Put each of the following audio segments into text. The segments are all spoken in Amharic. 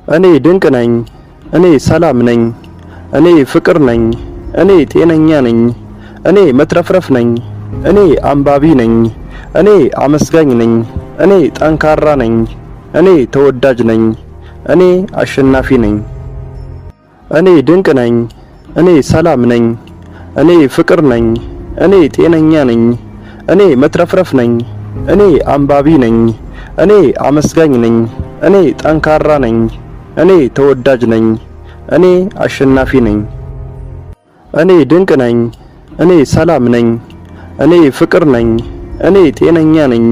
እኔ ድንቅ ነኝ፣ እኔ ሰላም ነኝ፣ እኔ ፍቅር ነኝ፣ እኔ ጤነኛ ነኝ፣ እኔ መትረፍረፍ ነኝ፣ እኔ አንባቢ ነኝ፣ እኔ አመስጋኝ ነኝ፣ እኔ ጠንካራ ነኝ፣ እኔ ተወዳጅ ነኝ፣ እኔ አሸናፊ ነኝ። እኔ ድንቅ ነኝ፣ እኔ ሰላም ነኝ፣ እኔ ፍቅር ነኝ፣ እኔ ጤነኛ ነኝ፣ እኔ መትረፍረፍ ነኝ፣ እኔ አንባቢ ነኝ፣ እኔ አመስጋኝ ነኝ፣ እኔ ጠንካራ ነኝ፣ እኔ ተወዳጅ ነኝ፣ እኔ አሸናፊ ነኝ። እኔ ድንቅ ነኝ፣ እኔ ሰላም ነኝ፣ እኔ ፍቅር ነኝ፣ እኔ ጤነኛ ነኝ፣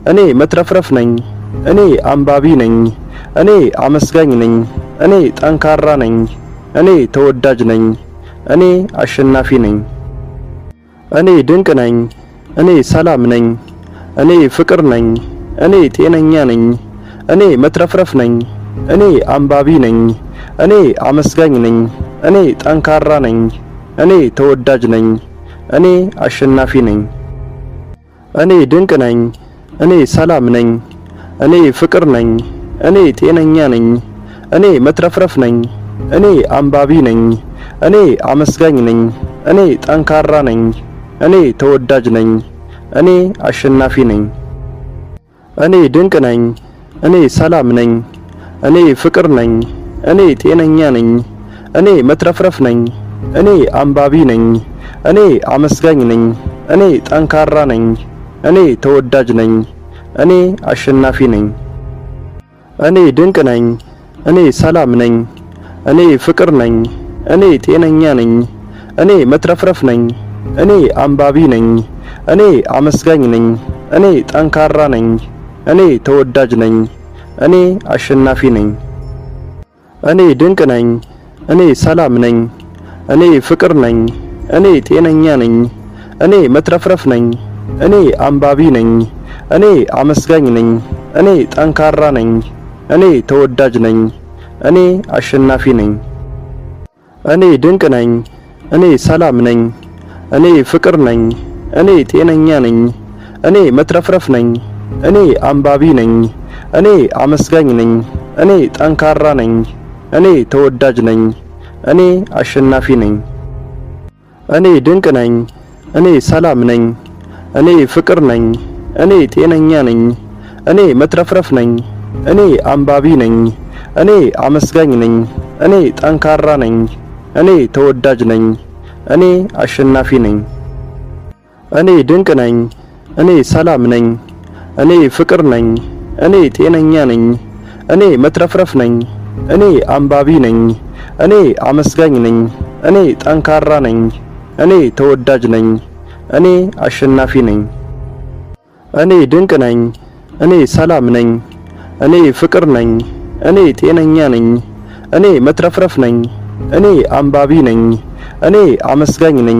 እኔ መትረፍረፍ ነኝ፣ እኔ አንባቢ ነኝ፣ እኔ አመስጋኝ ነኝ፣ እኔ ጠንካራ ነኝ፣ እኔ ተወዳጅ ነኝ፣ እኔ አሸናፊ ነኝ። እኔ ድንቅ ነኝ፣ እኔ ሰላም ነኝ፣ እኔ ፍቅር ነኝ፣ እኔ ጤነኛ ነኝ፣ እኔ መትረፍረፍ ነኝ፣ እኔ አንባቢ ነኝ፣ እኔ አመስጋኝ ነኝ፣ እኔ ጠንካራ ነኝ፣ እኔ ተወዳጅ ነኝ፣ እኔ አሸናፊ ነኝ። እኔ ድንቅ ነኝ፣ እኔ ሰላም ነኝ፣ እኔ ፍቅር ነኝ፣ እኔ ጤነኛ ነኝ፣ እኔ መትረፍረፍ ነኝ፣ እኔ አንባቢ ነኝ፣ እኔ አመስጋኝ ነኝ፣ እኔ ጠንካራ ነኝ፣ እኔ ተወዳጅ ነኝ፣ እኔ አሸናፊ ነኝ። እኔ ድንቅ ነኝ፣ እኔ ሰላም ነኝ፣ እኔ ፍቅር ነኝ፣ እኔ ጤነኛ ነኝ፣ እኔ መትረፍረፍ ነኝ፣ እኔ አንባቢ ነኝ፣ እኔ አመስጋኝ ነኝ፣ እኔ ጠንካራ ነኝ፣ እኔ ተወዳጅ ነኝ፣ እኔ አሸናፊ ነኝ። እኔ ድንቅ ነኝ፣ እኔ ሰላም ነኝ፣ እኔ ፍቅር ነኝ፣ እኔ ጤነኛ ነኝ፣ እኔ መትረፍረፍ ነኝ፣ እኔ አንባቢ ነኝ፣ እኔ አመስጋኝ ነኝ፣ እኔ ጠንካራ ነኝ፣ እኔ ተወዳጅ ነኝ፣ እኔ አሸናፊ ነኝ። እኔ ድንቅ ነኝ፣ እኔ ሰላም ነኝ፣ እኔ ፍቅር ነኝ፣ እኔ ጤነኛ ነኝ፣ እኔ መትረፍረፍ ነኝ፣ እኔ አንባቢ ነኝ፣ እኔ አመስጋኝ ነኝ፣ እኔ ጠንካራ ነኝ፣ እኔ ተወዳጅ ነኝ፣ እኔ አሸናፊ ነኝ። እኔ ድንቅ ነኝ፣ እኔ ሰላም ነኝ፣ እኔ ፍቅር ነኝ፣ እኔ ጤነኛ ነኝ፣ እኔ መትረፍረፍ ነኝ፣ እኔ አንባቢ ነኝ፣ እኔ አመስጋኝ ነኝ፣ እኔ ጠንካራ ነኝ፣ እኔ ተወዳጅ ነኝ፣ እኔ አሸናፊ ነኝ። እኔ ድንቅ ነኝ፣ እኔ ሰላም ነኝ፣ እኔ ፍቅር ነኝ፣ እኔ ጤነኛ ነኝ፣ እኔ መትረፍረፍ ነኝ፣ እኔ አንባቢ ነኝ፣ እኔ አመስጋኝ ነኝ፣ እኔ ጠንካራ ነኝ፣ እኔ ተወዳጅ ነኝ፣ እኔ አሸናፊ ነኝ። እኔ ድንቅ ነኝ፣ እኔ ሰላም ነኝ፣ እኔ ፍቅር ነኝ፣ እኔ ጤነኛ ነኝ፣ እኔ መትረፍረፍ ነኝ፣ እኔ አንባቢ ነኝ፣ እኔ አመስጋኝ ነኝ፣ እኔ ጠንካራ ነኝ፣ እኔ ተወዳጅ ነኝ፣ እኔ አሸናፊ ነኝ። እኔ ድንቅ ነኝ፣ እኔ ሰላም ነኝ፣ እኔ ፍቅር ነኝ፣ እኔ ጤነኛ ነኝ፣ እኔ መትረፍረፍ ነኝ፣ እኔ አንባቢ ነኝ፣ እኔ አመስጋኝ ነኝ፣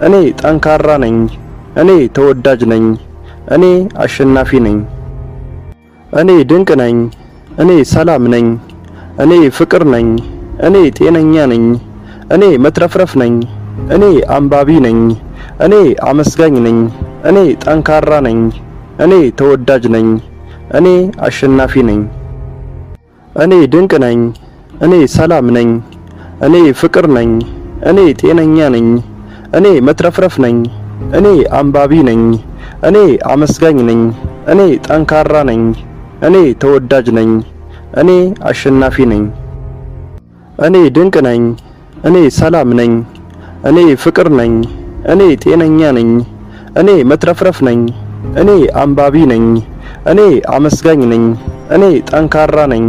እኔ ጠንካራ ነኝ፣ እኔ ተወዳጅ ነኝ፣ እኔ አሸናፊ ነኝ። እኔ ድንቅ ነኝ፣ እኔ ሰላም ነኝ፣ እኔ ፍቅር ነኝ፣ እኔ ጤነኛ ነኝ፣ እኔ መትረፍረፍ ነኝ፣ እኔ አንባቢ ነኝ፣ እኔ አመስጋኝ ነኝ፣ እኔ ጠንካራ ነኝ፣ እኔ ተወዳጅ ነኝ፣ እኔ አሸናፊ ነኝ። እኔ ድንቅ ነኝ፣ እኔ ሰላም ነኝ፣ እኔ ፍቅር ነኝ፣ እኔ ጤነኛ ነኝ፣ እኔ መትረፍረፍ ነኝ፣ እኔ አንባቢ ነኝ፣ እኔ አመስጋኝ ነኝ፣ እኔ ጠንካራ ነኝ፣ እኔ ተወዳጅ ነኝ፣ እኔ አሸናፊ ነኝ። እኔ ድንቅ ነኝ፣ እኔ ሰላም ነኝ፣ እኔ ፍቅር ነኝ፣ እኔ ጤነኛ ነኝ፣ እኔ መትረፍረፍ ነኝ፣ እኔ አንባቢ ነኝ፣ እኔ አመስጋኝ ነኝ፣ እኔ ጠንካራ ነኝ፣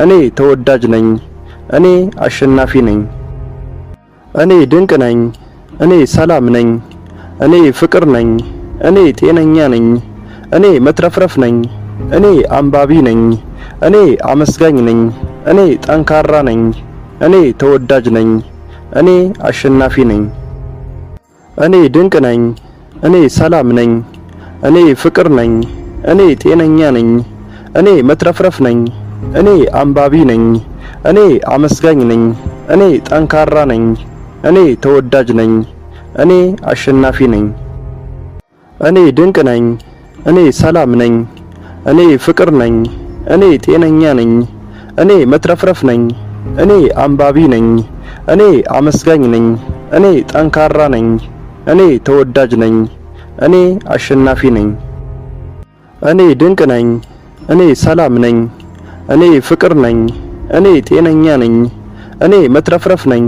እኔ ተወዳጅ ነኝ፣ እኔ አሸናፊ ነኝ። እኔ ድንቅ ነኝ፣ እኔ ሰላም ነኝ፣ እኔ ፍቅር ነኝ፣ እኔ ጤነኛ ነኝ፣ እኔ መትረፍረፍ ነኝ፣ እኔ አንባቢ ነኝ፣ እኔ አመስጋኝ ነኝ፣ እኔ ጠንካራ ነኝ፣ እኔ ተወዳጅ ነኝ፣ እኔ አሸናፊ ነኝ። እኔ ድንቅ ነኝ፣ እኔ ሰላም ነኝ፣ እኔ ፍቅር ነኝ፣ እኔ ጤነኛ ነኝ፣ እኔ መትረፍረፍ ነኝ፣ እኔ አንባቢ ነኝ፣ እኔ አመስጋኝ ነኝ፣ እኔ ጠንካራ ነኝ፣ እኔ ተወዳጅ ነኝ፣ እኔ አሸናፊ ነኝ። እኔ ድንቅ ነኝ፣ እኔ ሰላም ነኝ፣ እኔ ፍቅር ነኝ፣ እኔ ጤነኛ ነኝ፣ እኔ መትረፍረፍ ነኝ። እኔ አንባቢ ነኝ። እኔ አመስጋኝ ነኝ። እኔ ጠንካራ ነኝ። እኔ ተወዳጅ ነኝ። እኔ አሸናፊ ነኝ። እኔ ድንቅ ነኝ። እኔ ሰላም ነኝ። እኔ ፍቅር ነኝ። እኔ ጤነኛ ነኝ። እኔ መትረፍረፍ ነኝ።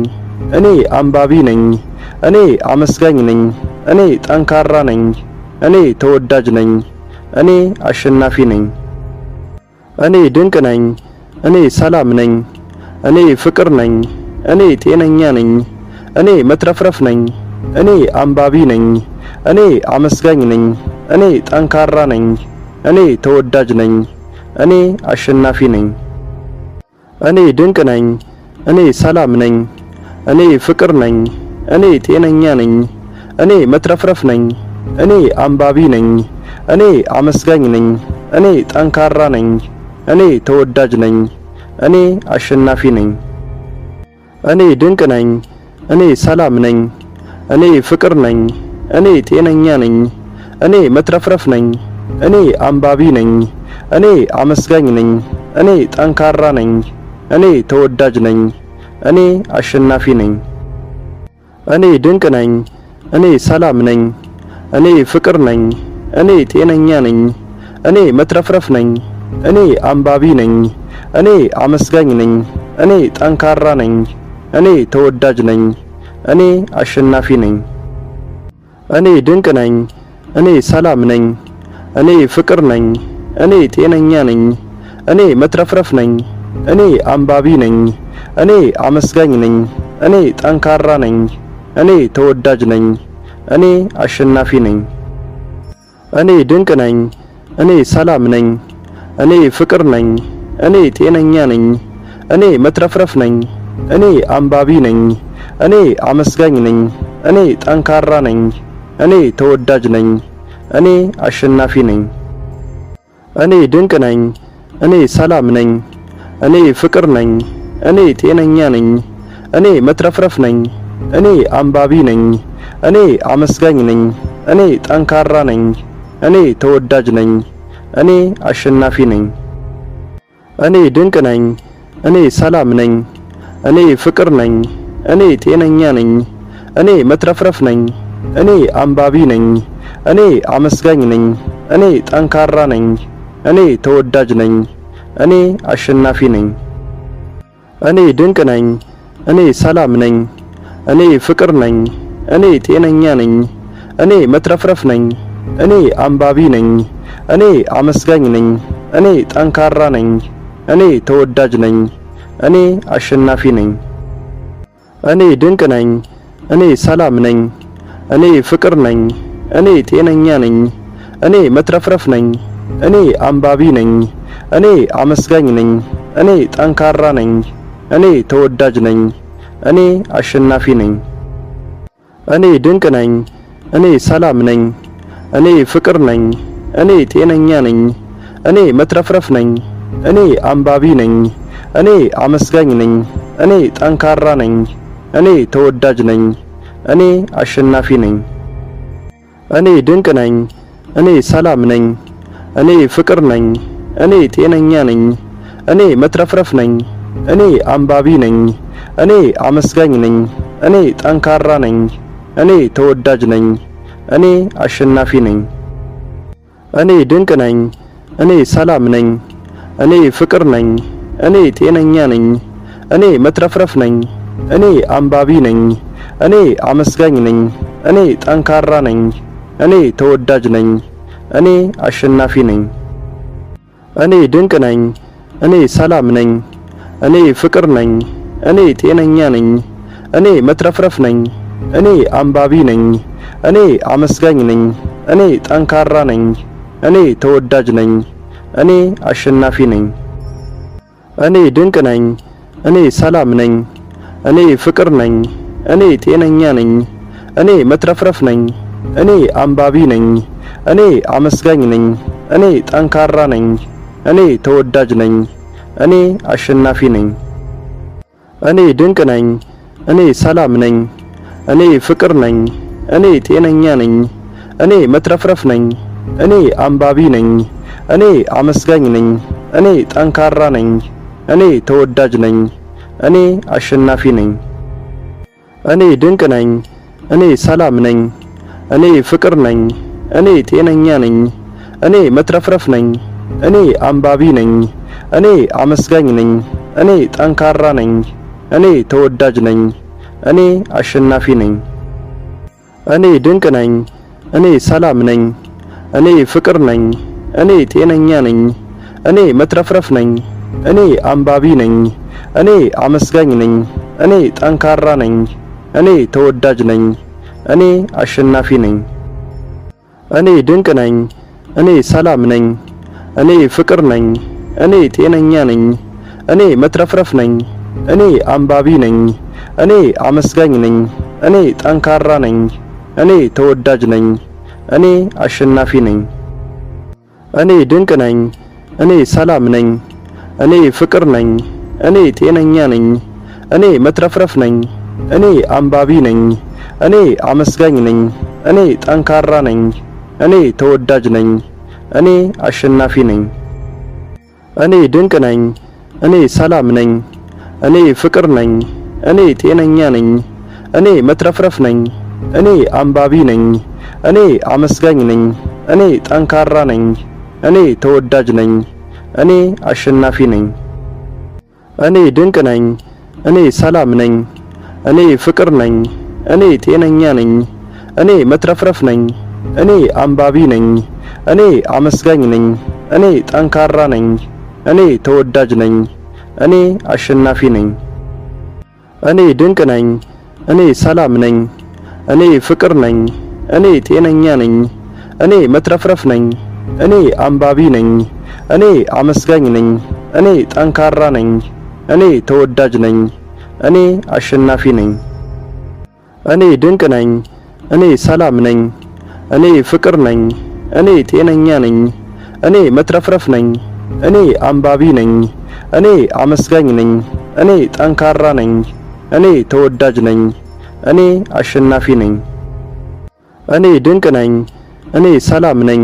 እኔ አንባቢ ነኝ። እኔ አመስጋኝ ነኝ። እኔ ጠንካራ ነኝ። እኔ ተወዳጅ ነኝ። እኔ አሸናፊ ነኝ። እኔ ድንቅ ነኝ። እኔ ሰላም ነኝ። እኔ ፍቅር ነኝ። እኔ ጤነኛ ነኝ። እኔ መትረፍረፍ ነኝ። እኔ አንባቢ ነኝ። እኔ አመስጋኝ ነኝ። እኔ ጠንካራ ነኝ። እኔ ተወዳጅ ነኝ። እኔ አሸናፊ ነኝ። እኔ ድንቅ ነኝ። እኔ ሰላም ነኝ። እኔ ፍቅር ነኝ። እኔ ጤነኛ ነኝ። እኔ መትረፍረፍ ነኝ። እኔ አንባቢ ነኝ። እኔ አመስጋኝ ነኝ። እኔ ጠንካራ ነኝ። እኔ ተወዳጅ ነኝ። እኔ አሸናፊ ነኝ። እኔ ድንቅ ነኝ። እኔ ሰላም ነኝ። እኔ ፍቅር ነኝ። እኔ ጤነኛ ነኝ። እኔ መትረፍረፍ ነኝ። እኔ አንባቢ ነኝ። እኔ አመስጋኝ ነኝ። እኔ ጠንካራ ነኝ። እኔ ተወዳጅ ነኝ። እኔ አሸናፊ ነኝ። እኔ ድንቅ ነኝ። እኔ ሰላም ነኝ። እኔ ፍቅር ነኝ። እኔ ጤነኛ ነኝ። እኔ መትረፍረፍ ነኝ። እኔ አንባቢ ነኝ። እኔ አመስጋኝ ነኝ። እኔ ጠንካራ ነኝ። እኔ ተወዳጅ ነኝ። እኔ አሸናፊ ነኝ። እኔ ድንቅ ነኝ። እኔ ሰላም ነኝ። እኔ ፍቅር ነኝ። እኔ ጤነኛ ነኝ። እኔ መትረፍረፍ ነኝ። እኔ አንባቢ ነኝ። እኔ አመስጋኝ ነኝ። እኔ ጠንካራ ነኝ። እኔ ተወዳጅ ነኝ። እኔ አሸናፊ ነኝ። እኔ ድንቅ ነኝ። እኔ ሰላም ነኝ። እኔ ፍቅር ነኝ። እኔ ጤነኛ ነኝ። እኔ መትረፍረፍ ነኝ። እኔ አንባቢ ነኝ። እኔ አመስጋኝ ነኝ። እኔ ጠንካራ ነኝ። እኔ ተወዳጅ ነኝ። እኔ አሸናፊ ነኝ። እኔ ድንቅ ነኝ። እኔ ሰላም ነኝ። እኔ ፍቅር ነኝ። እኔ ጤነኛ ነኝ። እኔ መትረፍረፍ ነኝ። እኔ አንባቢ ነኝ። እኔ አመስጋኝ ነኝ። እኔ ጠንካራ ነኝ። እኔ ተወዳጅ ነኝ። እኔ አሸናፊ ነኝ። እኔ ድንቅ ነኝ። እኔ ሰላም ነኝ። እኔ ፍቅር ነኝ። እኔ ጤነኛ ነኝ። እኔ መትረፍረፍ ነኝ። እኔ አንባቢ ነኝ። እኔ አመስጋኝ ነኝ። እኔ ጠንካራ ነኝ። እኔ ተወዳጅ ነኝ። እኔ አሸናፊ ነኝ። እኔ ድንቅ ነኝ። እኔ ሰላም ነኝ። እኔ ፍቅር ነኝ። እኔ ጤነኛ ነኝ። እኔ መትረፍረፍ ነኝ። እኔ አንባቢ ነኝ። እኔ አመስጋኝ ነኝ። እኔ ጠንካራ ነኝ። እኔ ተወዳጅ ነኝ። እኔ አሸናፊ ነኝ። እኔ ድንቅ ነኝ። እኔ ሰላም ነኝ። እኔ ፍቅር ነኝ። እኔ ጤነኛ ነኝ። እኔ መትረፍረፍ ነኝ። እኔ አንባቢ ነኝ። እኔ አመስጋኝ ነኝ። እኔ ጠንካራ ነኝ። እኔ ተወዳጅ ነኝ። እኔ አሸናፊ ነኝ። እኔ ድንቅ ነኝ። እኔ ሰላም ነኝ። እኔ ፍቅር ነኝ። እኔ ጤነኛ ነኝ። እኔ መትረፍረፍ ነኝ። እኔ አንባቢ ነኝ። እኔ አመስጋኝ ነኝ። እኔ ጠንካራ ነኝ። እኔ ተወዳጅ ነኝ። እኔ አሸናፊ ነኝ። እኔ ድንቅ ነኝ። እኔ ሰላም ነኝ። እኔ ፍቅር ነኝ። እኔ ጤነኛ ነኝ። እኔ መትረፍረፍ ነኝ። እኔ አንባቢ ነኝ። እኔ አመስጋኝ ነኝ። እኔ ጠንካራ ነኝ። እኔ ተወዳጅ ነኝ። እኔ አሸናፊ ነኝ። እኔ ድንቅ ነኝ። እኔ ሰላም ነኝ። እኔ ፍቅር ነኝ። እኔ ጤነኛ ነኝ። እኔ መትረፍረፍ ነኝ። እኔ አንባቢ ነኝ። እኔ አመስጋኝ ነኝ። እኔ ጠንካራ ነኝ። እኔ ተወዳጅ ነኝ። እኔ አሸናፊ ነኝ። እኔ ድንቅ ነኝ። እኔ ሰላም ነኝ። እኔ ፍቅር ነኝ። እኔ ጤነኛ ነኝ። እኔ መትረፍረፍ ነኝ። እኔ አንባቢ ነኝ። እኔ አመስጋኝ ነኝ። እኔ ጠንካራ ነኝ። እኔ ተወዳጅ ነኝ። እኔ አሸናፊ ነኝ። እኔ ድንቅ ነኝ። እኔ ሰላም ነኝ። እኔ ፍቅር ነኝ። እኔ ጤነኛ ነኝ። እኔ መትረፍረፍ ነኝ። እኔ አንባቢ ነኝ። እኔ አመስጋኝ ነኝ። እኔ ጠንካራ ነኝ። እኔ ተወዳጅ ነኝ። እኔ አሸናፊ ነኝ። እኔ ድንቅ ነኝ። እኔ ሰላም ነኝ። እኔ ፍቅር ነኝ። እኔ ጤነኛ ነኝ። እኔ መትረፍረፍ ነኝ። እኔ አንባቢ ነኝ። እኔ አመስጋኝ ነኝ። እኔ ጠንካራ ነኝ። እኔ ተወዳጅ ነኝ። እኔ አሸናፊ ነኝ። እኔ ድንቅ ነኝ። እኔ ሰላም ነኝ። እኔ ፍቅር ነኝ። እኔ ጤነኛ ነኝ። እኔ መትረፍረፍ ነኝ። እኔ አንባቢ ነኝ። እኔ አመስጋኝ ነኝ። እኔ ጠንካራ ነኝ። እኔ ተወዳጅ ነኝ። እኔ አሸናፊ ነኝ። እኔ ድንቅ ነኝ። እኔ ሰላም ነኝ። እኔ ፍቅር ነኝ። እኔ ጤነኛ ነኝ። እኔ መትረፍረፍ ነኝ። እኔ አንባቢ ነኝ። እኔ አመስጋኝ ነኝ። እኔ ጠንካራ ነኝ። እኔ ተወዳጅ ነኝ። እኔ አሸናፊ ነኝ። እኔ ድንቅ ነኝ። እኔ ሰላም ነኝ። እኔ ፍቅር ነኝ። እኔ ጤነኛ ነኝ። እኔ መትረፍረፍ ነኝ። እኔ አንባቢ ነኝ። እኔ አመስጋኝ ነኝ። እኔ ጠንካራ ነኝ። እኔ ተወዳጅ ነኝ። እኔ አሸናፊ ነኝ። እኔ ድንቅ ነኝ። እኔ ሰላም ነኝ። እኔ ፍቅር ነኝ። እኔ ጤነኛ ነኝ። እኔ መትረፍረፍ ነኝ። እኔ አንባቢ ነኝ። እኔ አመስጋኝ ነኝ። እኔ ጠንካራ ነኝ። እኔ ተወዳጅ ነኝ። እኔ አሸናፊ ነኝ። እኔ ድንቅ ነኝ። እኔ ሰላም ነኝ። እኔ ፍቅር ነኝ። እኔ ጤነኛ ነኝ። እኔ መትረፍረፍ ነኝ። እኔ አንባቢ ነኝ። እኔ አመስጋኝ ነኝ። እኔ ጠንካራ ነኝ። እኔ ተወዳጅ ነኝ። እኔ አሸናፊ ነኝ። እኔ ድንቅ ነኝ። እኔ ሰላም ነኝ። እኔ ፍቅር ነኝ። እኔ ጤነኛ ነኝ። እኔ መትረፍረፍ ነኝ። እኔ አንባቢ ነኝ። እኔ አመስጋኝ ነኝ። እኔ ጠንካራ ነኝ። እኔ ተወዳጅ ነኝ። እኔ አሸናፊ ነኝ። እኔ ድንቅ ነኝ። እኔ ሰላም ነኝ። እኔ ፍቅር ነኝ። እኔ ጤነኛ ነኝ። እኔ መትረፍረፍ ነኝ። እኔ አንባቢ ነኝ። እኔ አመስጋኝ ነኝ። እኔ ጠንካራ ነኝ። እኔ ተወዳጅ ነኝ። እኔ አሸናፊ ነኝ። እኔ ድንቅ ነኝ። እኔ ሰላም ነኝ። እኔ ፍቅር ነኝ። እኔ ጤነኛ ነኝ። እኔ መትረፍረፍ ነኝ። እኔ አንባቢ ነኝ። እኔ አመስጋኝ ነኝ። እኔ ጠንካራ ነኝ። እኔ ተወዳጅ ነኝ። እኔ አሸናፊ ነኝ። እኔ ድንቅ ነኝ። እኔ ሰላም ነኝ።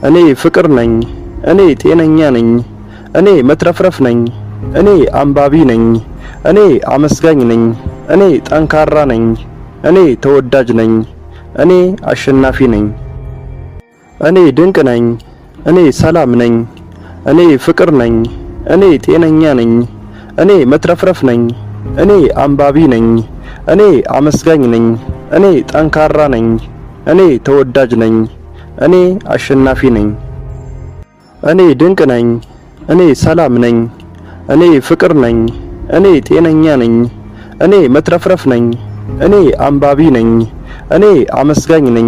እኔ ፍቅር ነኝ። እኔ ጤነኛ ነኝ። እኔ መትረፍረፍ ነኝ። እኔ አንባቢ ነኝ። እኔ አመስጋኝ ነኝ። እኔ ጠንካራ ነኝ። እኔ ተወዳጅ ነኝ። እኔ አሸናፊ ነኝ። እኔ ድንቅ ነኝ። እኔ ሰላም ነኝ። እኔ ፍቅር ነኝ። እኔ ጤነኛ ነኝ። እኔ መትረፍረፍ ነኝ። እኔ አንባቢ ነኝ። እኔ አመስጋኝ ነኝ። እኔ ጠንካራ ነኝ። እኔ ተወዳጅ ነኝ። እኔ አሸናፊ ነኝ። እኔ ድንቅ ነኝ። እኔ ሰላም ነኝ። እኔ ፍቅር ነኝ። እኔ ጤነኛ ነኝ። እኔ መትረፍረፍ ነኝ። እኔ አንባቢ ነኝ። እኔ አመስጋኝ ነኝ።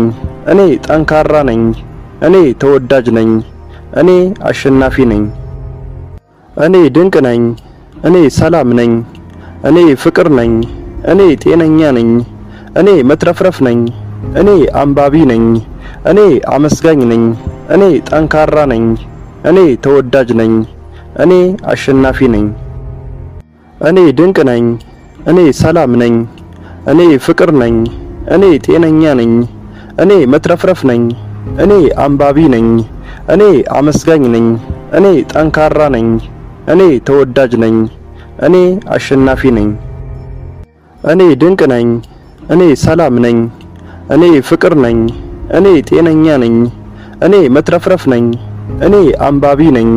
እኔ ጠንካራ ነኝ። እኔ ተወዳጅ ነኝ። እኔ አሸናፊ ነኝ። እኔ ድንቅ ነኝ። እኔ ሰላም ነኝ። እኔ ፍቅር ነኝ። እኔ ጤነኛ ነኝ። እኔ መትረፍረፍ ነኝ። እኔ አንባቢ ነኝ። እኔ አመስጋኝ ነኝ። እኔ ጠንካራ ነኝ። እኔ ተወዳጅ ነኝ። እኔ አሸናፊ ነኝ። እኔ ድንቅ ነኝ። እኔ ሰላም ነኝ። እኔ ፍቅር ነኝ። እኔ ጤነኛ ነኝ። እኔ መትረፍረፍ ነኝ። እኔ አንባቢ ነኝ። እኔ አመስጋኝ ነኝ። እኔ ጠንካራ ነኝ። እኔ ተወዳጅ ነኝ። እኔ አሸናፊ ነኝ። እኔ ድንቅ ነኝ። እኔ ሰላም ነኝ። እኔ ፍቅር ነኝ። እኔ ጤነኛ ነኝ። እኔ መትረፍረፍ ነኝ። እኔ አንባቢ ነኝ።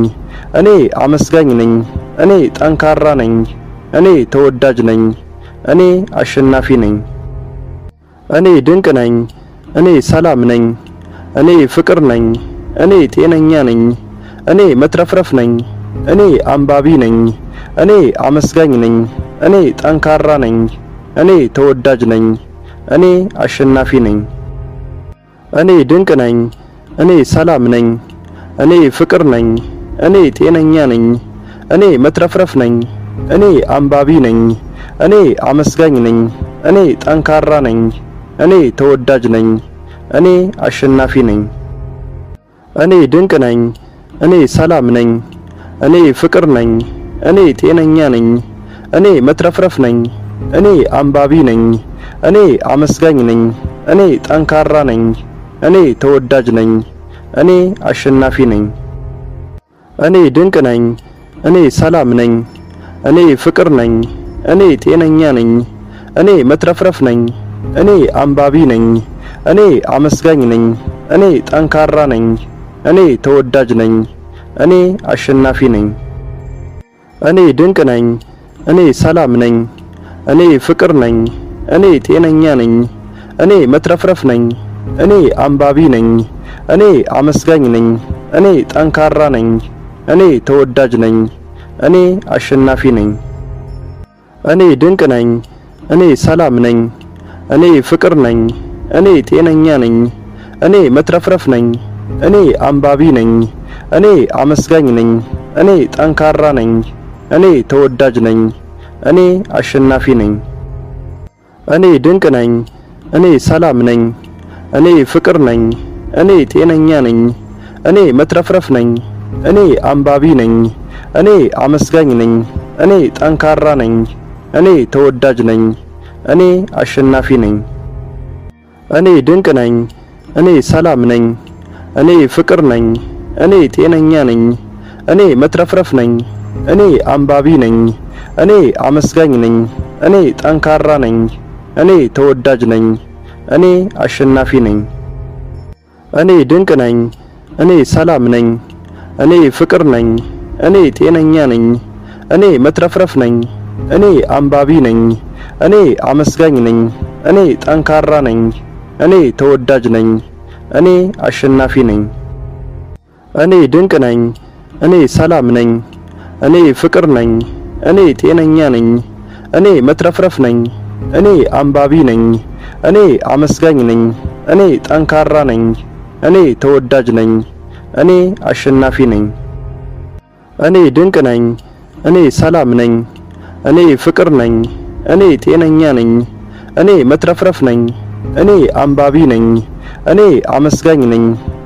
እኔ አመስጋኝ ነኝ። እኔ ጠንካራ ነኝ። እኔ ተወዳጅ ነኝ። እኔ አሸናፊ ነኝ። እኔ ድንቅ ነኝ። እኔ ሰላም ነኝ። እኔ ፍቅር ነኝ። እኔ ጤነኛ ነኝ። እኔ መትረፍረፍ ነኝ። እኔ አንባቢ ነኝ። እኔ አመስጋኝ ነኝ። እኔ ጠንካራ ነኝ። እኔ ተወዳጅ ነኝ። እኔ አሸናፊ ነኝ። እኔ ድንቅ ነኝ። እኔ ሰላም ነኝ። እኔ ፍቅር ነኝ። እኔ ጤነኛ ነኝ። እኔ መትረፍረፍ ነኝ። እኔ አንባቢ ነኝ። እኔ አመስጋኝ ነኝ። እኔ ጠንካራ ነኝ። እኔ ተወዳጅ ነኝ። እኔ አሸናፊ ነኝ። እኔ ድንቅ ነኝ። እኔ ሰላም ነኝ። እኔ ፍቅር ነኝ። እኔ ጤነኛ ነኝ። እኔ መትረፍረፍ ነኝ። እኔ አንባቢ ነኝ። እኔ አመስጋኝ ነኝ። እኔ ጠንካራ ነኝ። እኔ ተወዳጅ ነኝ። እኔ አሸናፊ ነኝ። እኔ ድንቅ ነኝ። እኔ ሰላም ነኝ። እኔ ፍቅር ነኝ። እኔ ጤነኛ ነኝ። እኔ መትረፍረፍ ነኝ። እኔ አንባቢ ነኝ። እኔ አመስጋኝ ነኝ። እኔ ጠንካራ ነኝ። እኔ ተወዳጅ ነኝ። እኔ አሸናፊ ነኝ። እኔ ድንቅ ነኝ። እኔ ሰላም ነኝ። እኔ ፍቅር ነኝ። እኔ ጤነኛ ነኝ። እኔ መትረፍረፍ ነኝ። እኔ አንባቢ ነኝ። እኔ አመስጋኝ ነኝ። እኔ ጠንካራ ነኝ። እኔ ተወዳጅ ነኝ። እኔ አሸናፊ ነኝ። እኔ ድንቅ ነኝ። እኔ ሰላም ነኝ። እኔ ፍቅር ነኝ። እኔ ጤነኛ ነኝ። እኔ መትረፍረፍ ነኝ። እኔ አንባቢ ነኝ። እኔ አመስጋኝ ነኝ። እኔ ጠንካራ ነኝ። እኔ ተወዳጅ ነኝ። እኔ አሸናፊ ነኝ። እኔ ድንቅ ነኝ። እኔ ሰላም ነኝ። እኔ ፍቅር ነኝ። እኔ ጤነኛ ነኝ። እኔ መትረፍረፍ ነኝ። እኔ አንባቢ ነኝ። እኔ አመስጋኝ ነኝ። እኔ ጠንካራ ነኝ። እኔ ተወዳጅ ነኝ። እኔ አሸናፊ ነኝ። እኔ ድንቅ ነኝ። እኔ ሰላም ነኝ። እኔ ፍቅር ነኝ። እኔ ጤነኛ ነኝ። እኔ መትረፍረፍ ነኝ። እኔ አንባቢ ነኝ። እኔ አመስጋኝ ነኝ። እኔ ጠንካራ ነኝ። እኔ ተወዳጅ ነኝ። እኔ አሸናፊ ነኝ። እኔ ድንቅ ነኝ። እኔ ሰላም ነኝ። እኔ ፍቅር ነኝ። እኔ ጤነኛ ነኝ። እኔ መትረፍረፍ ነኝ። እኔ አንባቢ ነኝ። እኔ አመስጋኝ ነኝ። እኔ ጠንካራ ነኝ። እኔ ተወዳጅ ነኝ። እኔ አሸናፊ ነኝ። እኔ ድንቅ ነኝ። እኔ ሰላም ነኝ። እኔ ፍቅር ነኝ። እኔ ጤነኛ ነኝ። እኔ መትረፍረፍ ነኝ። እኔ አንባቢ ነኝ። እኔ አመስጋኝ ነኝ። እኔ ጠንካራ ነኝ። እኔ ተወዳጅ ነኝ። እኔ አሸናፊ ነኝ። እኔ ድንቅ ነኝ። እኔ ሰላም ነኝ። እኔ ፍቅር ነኝ። እኔ ጤነኛ ነኝ። እኔ መትረፍረፍ ነኝ። እኔ አንባቢ ነኝ። እኔ አመስጋኝ ነኝ።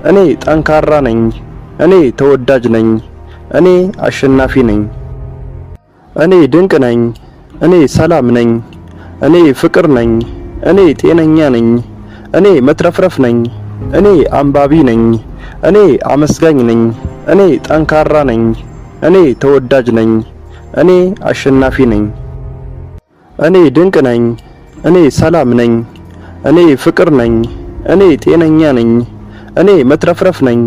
እኔ ጠንካራ ነኝ። እኔ ተወዳጅ ነኝ። እኔ አሸናፊ ነኝ። እኔ ድንቅ ነኝ። እኔ ሰላም ነኝ። እኔ ፍቅር ነኝ። እኔ ጤነኛ ነኝ። እኔ መትረፍረፍ ነኝ። እኔ አንባቢ ነኝ። እኔ አመስጋኝ ነኝ። እኔ ጠንካራ ነኝ። እኔ ተወዳጅ ነኝ። እኔ አሸናፊ ነኝ። እኔ ድንቅ ነኝ። እኔ ሰላም ነኝ። እኔ ፍቅር ነኝ። እኔ ጤነኛ ነኝ። እኔ መትረፍረፍ ነኝ።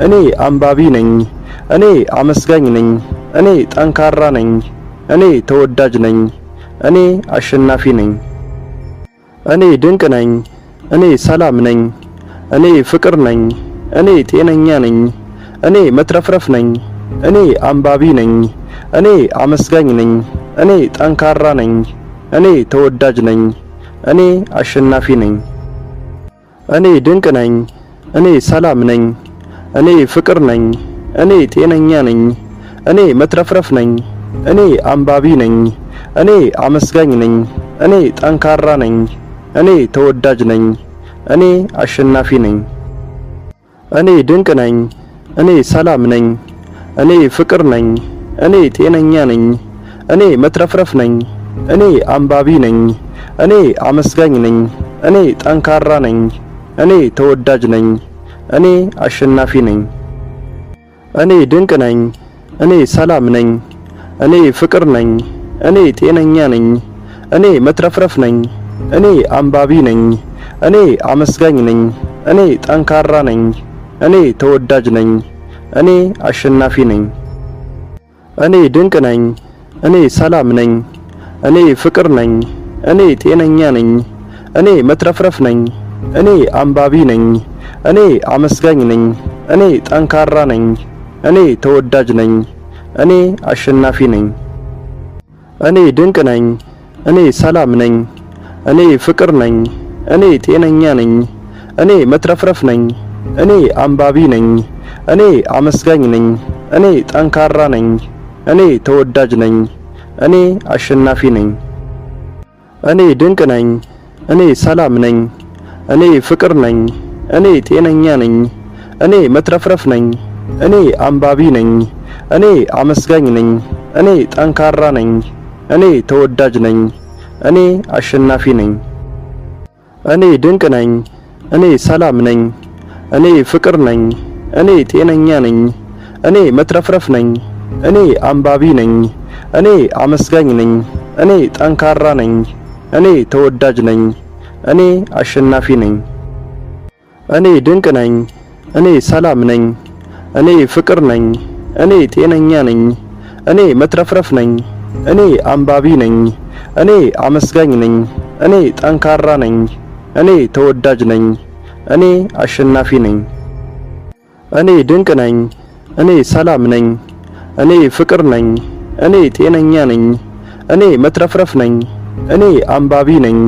እኔ አንባቢ ነኝ። እኔ አመስጋኝ ነኝ። እኔ ጠንካራ ነኝ። እኔ ተወዳጅ ነኝ። እኔ አሸናፊ ነኝ። እኔ ድንቅ ነኝ። እኔ ሰላም ነኝ። እኔ ፍቅር ነኝ። እኔ ጤነኛ ነኝ። እኔ መትረፍረፍ ነኝ። እኔ አንባቢ ነኝ። እኔ አመስጋኝ ነኝ። እኔ ጠንካራ ነኝ። እኔ ተወዳጅ ነኝ። እኔ አሸናፊ ነኝ። እኔ ድንቅ ነኝ። እኔ ሰላም ነኝ። እኔ ፍቅር ነኝ። እኔ ጤነኛ ነኝ። እኔ መትረፍረፍ ነኝ። እኔ አንባቢ ነኝ። እኔ አመስጋኝ ነኝ። እኔ ጠንካራ ነኝ። እኔ ተወዳጅ ነኝ። እኔ አሸናፊ ነኝ። እኔ ድንቅ ነኝ። እኔ ሰላም ነኝ። እኔ ፍቅር ነኝ። እኔ ጤነኛ ነኝ። እኔ መትረፍረፍ ነኝ። እኔ አንባቢ ነኝ። እኔ አመስጋኝ ነኝ። እኔ ጠንካራ ነኝ። እኔ ተወዳጅ ነኝ። እኔ አሸናፊ ነኝ። እኔ ድንቅ ነኝ። እኔ ሰላም ነኝ። እኔ ፍቅር ነኝ። እኔ ጤነኛ ነኝ። እኔ መትረፍረፍ ነኝ። እኔ አንባቢ ነኝ። እኔ አመስጋኝ ነኝ። እኔ ጠንካራ ነኝ። እኔ ተወዳጅ ነኝ። እኔ አሸናፊ ነኝ። እኔ ድንቅ ነኝ። እኔ ሰላም ነኝ። እኔ ፍቅር ነኝ። እኔ ጤነኛ ነኝ። እኔ መትረፍረፍ ነኝ። እኔ አንባቢ ነኝ። እኔ አመስጋኝ ነኝ። እኔ ጠንካራ ነኝ። እኔ ተወዳጅ ነኝ። እኔ አሸናፊ ነኝ። እኔ ድንቅ ነኝ። እኔ ሰላም ነኝ። እኔ ፍቅር ነኝ። እኔ ጤነኛ ነኝ። እኔ መትረፍረፍ ነኝ። እኔ አንባቢ ነኝ። እኔ አመስጋኝ ነኝ። እኔ ጠንካራ ነኝ። እኔ ተወዳጅ ነኝ። እኔ አሸናፊ ነኝ። እኔ ድንቅ ነኝ። እኔ ሰላም ነኝ። እኔ ፍቅር ነኝ። እኔ ጤነኛ ነኝ። እኔ መትረፍረፍ ነኝ። እኔ አንባቢ ነኝ። እኔ አመስጋኝ ነኝ። እኔ ጠንካራ ነኝ። እኔ ተወዳጅ ነኝ። እኔ አሸናፊ ነኝ። እኔ ድንቅ ነኝ። እኔ ሰላም ነኝ። እኔ ፍቅር ነኝ። እኔ ጤነኛ ነኝ። እኔ መትረፍረፍ ነኝ። እኔ አንባቢ ነኝ። እኔ አመስጋኝ ነኝ። እኔ ጠንካራ ነኝ። እኔ ተወዳጅ ነኝ። እኔ አሸናፊ ነኝ። እኔ ድንቅ ነኝ። እኔ ሰላም ነኝ። እኔ ፍቅር ነኝ። እኔ ጤነኛ ነኝ። እኔ መትረፍረፍ ነኝ። እኔ አንባቢ ነኝ። እኔ አመስጋኝ ነኝ። እኔ ጠንካራ ነኝ። እኔ ተወዳጅ ነኝ። እኔ አሸናፊ ነኝ። እኔ ድንቅ ነኝ። እኔ ሰላም ነኝ። እኔ ፍቅር ነኝ። እኔ ጤነኛ ነኝ። እኔ መትረፍረፍ ነኝ። እኔ አንባቢ ነኝ።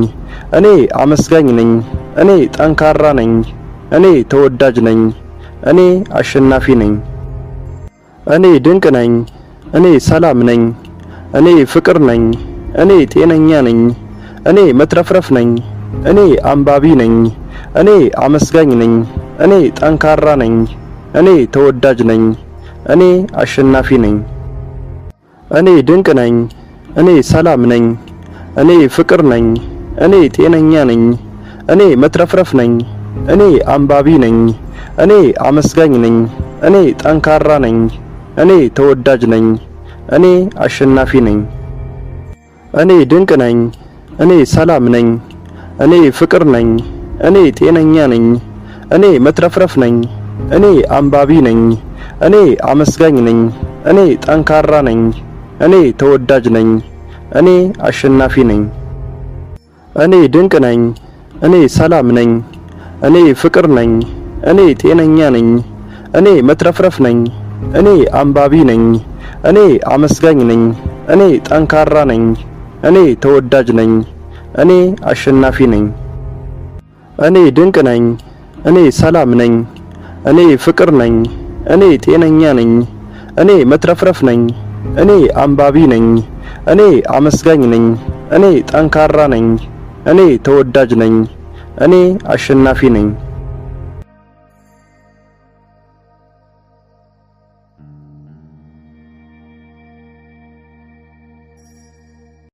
እኔ አመስጋኝ ነኝ። እኔ ጠንካራ ነኝ። እኔ ተወዳጅ ነኝ። እኔ አሸናፊ ነኝ። እኔ ድንቅ ነኝ። እኔ ሰላም ነኝ። እኔ ፍቅር ነኝ። እኔ ጤነኛ ነኝ። እኔ መትረፍረፍ ነኝ። እኔ አንባቢ ነኝ። እኔ አመስጋኝ ነኝ። እኔ ጠንካራ ነኝ። እኔ ተወዳጅ ነኝ። እኔ አሸናፊ ነኝ። እኔ ድንቅ ነኝ። እኔ ሰላም ነኝ። እኔ ፍቅር ነኝ። እኔ ጤነኛ ነኝ። እኔ መትረፍረፍ ነኝ። እኔ አንባቢ ነኝ። እኔ አመስጋኝ ነኝ። እኔ ጠንካራ ነኝ። እኔ ተወዳጅ ነኝ። እኔ አሸናፊ ነኝ። እኔ ድንቅ ነኝ። እኔ ሰላም ነኝ። እኔ ፍቅር ነኝ። እኔ ጤነኛ ነኝ። እኔ መትረፍረፍ ነኝ። እኔ አንባቢ ነኝ። እኔ አመስጋኝ ነኝ። እኔ ጠንካራ ነኝ። እኔ ተወዳጅ ነኝ። እኔ አሸናፊ ነኝ። እኔ ድንቅ ነኝ። እኔ ሰላም ነኝ። እኔ ፍቅር ነኝ። እኔ ጤነኛ ነኝ። እኔ መትረፍረፍ ነኝ። እኔ አንባቢ ነኝ። እኔ አመስጋኝ ነኝ። እኔ ጠንካራ ነኝ። እኔ ተወዳጅ ነኝ። እኔ አሸናፊ ነኝ። እኔ ድንቅ ነኝ። እኔ ሰላም ነኝ። እኔ ፍቅር ነኝ። እኔ ጤነኛ ነኝ። እኔ መትረፍረፍ ነኝ። እኔ አንባቢ ነኝ። እኔ አመስጋኝ ነኝ። እኔ ጠንካራ ነኝ። እኔ ተወዳጅ ነኝ። እኔ አሸናፊ ነኝ።